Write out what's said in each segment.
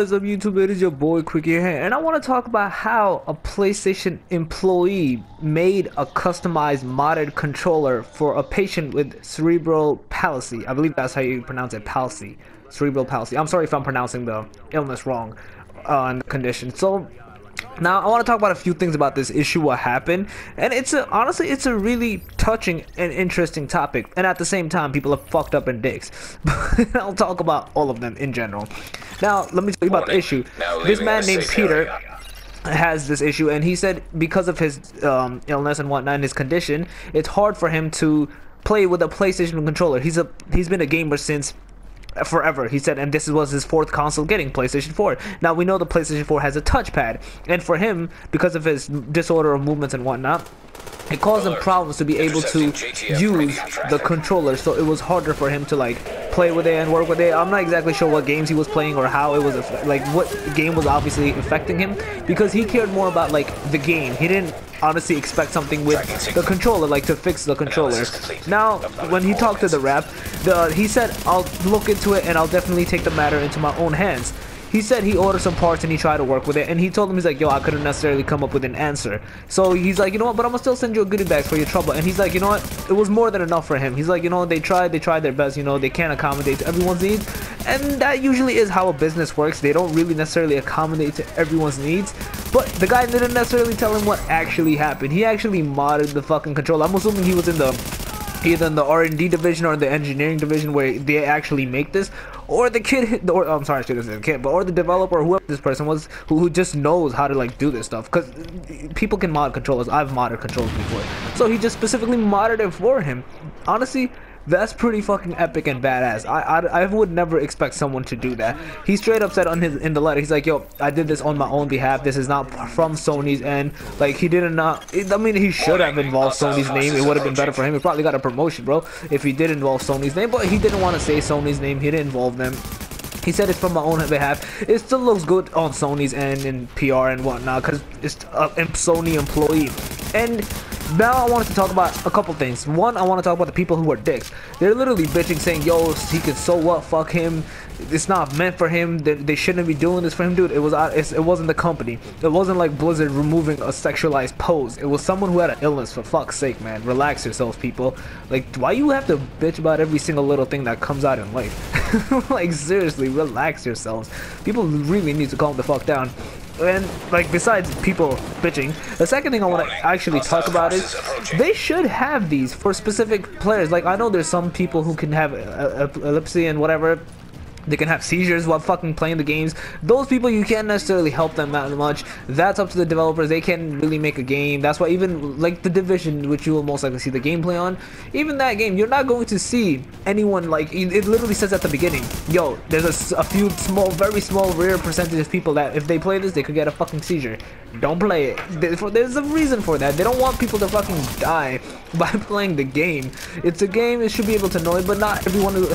is up, YouTube? It is your boy Quickie here, and I want to talk about how a PlayStation employee made a customized modded controller for a patient with cerebral palsy. I believe that's how you pronounce it, palsy. Cerebral palsy. I'm sorry if I'm pronouncing the illness wrong and the condition. So now I want to talk about a few things about this issue, what happened, and honestly it's a really touching and interesting topic, and at the same time people are fucked up in dicks. But I'll talk about all of them in general. Now let me tell you about the issue. This man named Peter has this issue, and he said because of his illness and whatnot and his condition, it's hard for him to play with a PlayStation controller. He's been a gamer since forever, he said, and this was his fourth console getting, PlayStation 4. Now we know the PlayStation 4 has a touchpad, and for him, because of his disorder of movements and whatnot, it caused him problems to be able to use the controller, so it was harder for him to like play with it and work with it. I'm not exactly sure what games he was playing or how it was like what game was obviously affecting him, because he cared more about like the game. He didn't honestly expect something with the controller, like to fix the controller. Now when he talked to the rep, he said, I'll look into it and I'll definitely take the matter into my own hands. He said he ordered some parts and he tried to work with it, and he told him, he's like, yo, I couldn't necessarily come up with an answer. So he's like, you know what, but I'm gonna still send you a goodie bag for your trouble. And he's like, you know what, it was more than enough for him. He's like, you know, they tried their best, you know, they can't accommodate to everyone's needs, and that usually is how a business works. They don't really necessarily accommodate to everyone's needs. But the guy didn't necessarily tell him what actually happened. He actually modded the fucking controller. I'm assuming he was in either in the R&D division or the engineering division where they actually make this, or the kid, or I'm sorry, I shouldn't say the kid, but or the developer, or whoever this person was, who just knows how to like do this stuff, because people can mod controllers. I've modded controllers before, so he just specifically modded it for him. Honestly, that's pretty fucking epic and badass. I would never expect someone to do that. He straight up said in the letter, he's like, yo, I did this on my own behalf. This is not from Sony's end. Like, he didn't I mean, he should have involved Sony's name. It would have been better for him. He probably got a promotion, bro, if he did involve Sony's name. But he didn't want to say Sony's name. He didn't involve them. He said it's from my own behalf. It still looks good on Sony's end in PR and whatnot, because it's a Sony employee. And now I wanted to talk about a couple things. One, I want to talk about the people who are dicks. They're literally bitching, saying, yo, he can, so what, fuck him, it's not meant for him, they shouldn't be doing this for him. Dude, it wasn't the company. It wasn't like Blizzard removing a sexualized pose. It was someone who had an illness. For fuck's sake, man, relax yourselves, people. Like, why you have to bitch about every single little thing that comes out in life? Like, seriously, relax yourselves. People really need to calm the fuck down. And like, besides people bitching, the second thing I want to actually talk about is they should have these for specific players. Like, I know there's some people who can have epilepsy and whatever, they can have seizures while fucking playing the games. Those people, you can't necessarily help them that much. That's up to the developers. They can really make a game. That's why even like The Division, which you will most likely see the gameplay on, even that game, you're not going to see anyone, like, it literally says at the beginning, yo, there's a few very small rare percentage of people that if they play this, they could get a fucking seizure. Don't play it. There's a reason for that. They don't want people to fucking die by playing the game. It's a game, it should be able to know it, but not everyone who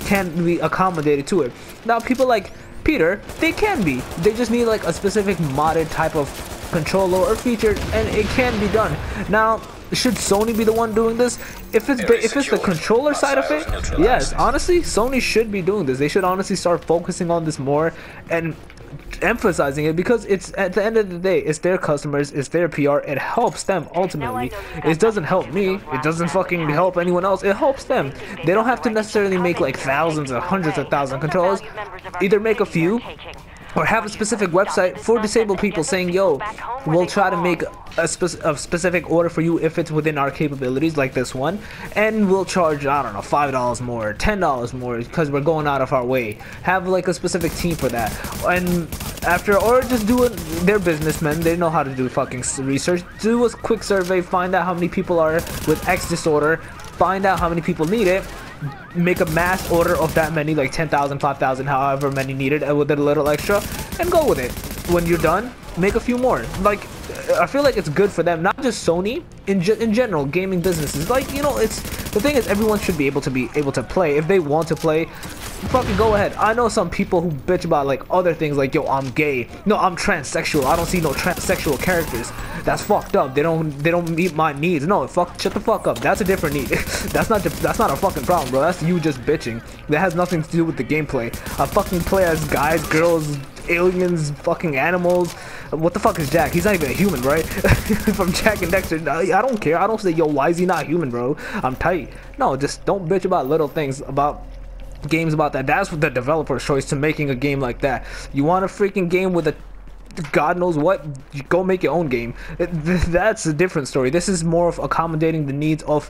can be accommodated to it. Now people like Peter, they can be. They just need like a specific modded type of controller or feature, and it can be done. Now, should Sony be the one doing this? If it's the controller side of it, yes, honestly, Sony should be doing this. They should honestly start focusing on this more and emphasizing it, because it's, at the end of the day, it's their customers, it's their PR. It helps them ultimately. It doesn't help me, it doesn't fucking help anyone else. It helps them. They don't have to necessarily make like thousands or hundreds of thousands of controllers. Either make a few or have a specific website for disabled people saying, yo, we'll try to make a specific order for you if it's within our capabilities, like this one, and we'll charge, I don't know, $5 more, $10 more, because we're going out of our way. Have like a specific team for that. And after, or just do it, they're businessmen, they know how to do fucking research. Do a quick survey, find out how many people are with X disorder, find out how many people need it, make a mass order of that many, like 10,000, 5,000, however many needed, with a little extra, and go with it. When you're done, make a few more. Like, I feel like it's good for them, not just Sony, in general, gaming businesses. Like, you know, it's the thing is, everyone should be able to play. If they want to play, fucking go ahead. I know some people who bitch about like other things, like, yo, I'm gay, no, I'm transsexual, I don't see no transsexual characters. That's fucked up. They don't meet my needs. No, shut the fuck up. That's a different need. that's not a fucking problem, bro. That's you just bitching. That has nothing to do with the gameplay. I fucking play as guys, girls, aliens, fucking animals. What the fuck is Jack? He's not even a human, right? From Jack and Dexter, I don't care. I don't say, yo, why is he not human, bro? I'm tight. No, just don't bitch about little things about games about that. That's what the developer's choice to making a game like that. You want a freaking game with a God knows what, you go make your own game. That's a different story. This is more of accommodating the needs of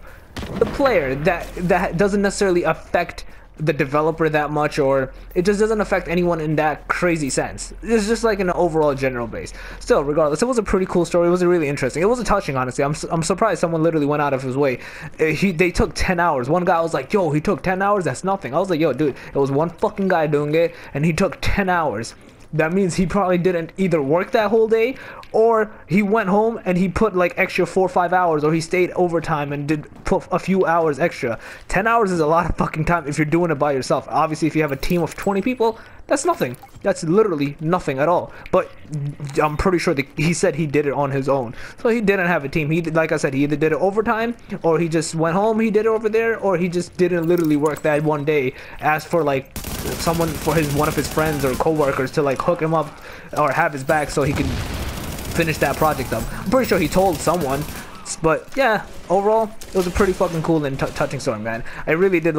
the player. That doesn't necessarily affect the developer that much, or it just doesn't affect anyone in that crazy sense. It's just like in an overall general base. Still, regardless, it was a pretty cool story. It was really interesting. It was touching, honestly. I'm surprised someone literally went out of his way. They took 10 hours. One guy was like, yo, he took 10 hours? That's nothing. I was like, yo, dude, it was one fucking guy doing it, and he took 10 hours. That means he probably didn't either work that whole day, or he went home and he put like extra 4 or 5 hours, or he stayed overtime and did put a few hours extra. 10 hours is a lot of fucking time if you're doing it by yourself. Obviously, if you have a team of 20 people, that's nothing. That's literally nothing at all. But I'm pretty sure that he said he did it on his own. So he didn't have a team. He did, like I said, he either did it overtime, or he just went home, he did it over there, or he just didn't literally work that one day. Asked for like someone, for one of his friends or co-workers to like hook him up or have his back so he could finish that project up. I'm pretty sure he told someone. But yeah, overall, it was a pretty fucking cool and touching story, man. I really did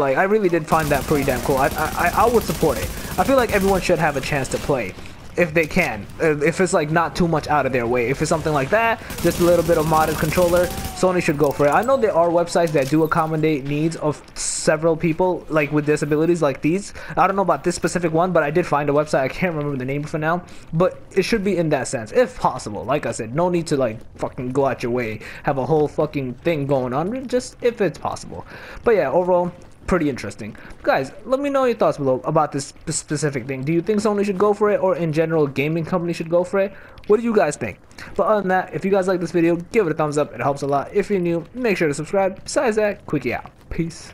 find that pretty damn cool. I would support it. I feel like everyone should have a chance to play if they can, if it's like not too much out of their way. If it's something like that, just a little bit of modded controller, Sony should go for it. I know there are websites that do accommodate needs of several people like with disabilities like these. I don't know about this specific one, but I did find a website. I can't remember the name for now, but it should be in that sense if possible. Like I said, no need to like fucking go out your way, have a whole fucking thing going on, just if it's possible. But yeah, overall, pretty interesting. Guys, let me know your thoughts below about this specific thing. Do you think Sony should go for it, or in general gaming companies should go for it? What do you guys think? But other than that, if you guys like this video, give it a thumbs up. It helps a lot. If you're new, make sure to subscribe. Besides that, Quickie out. Peace.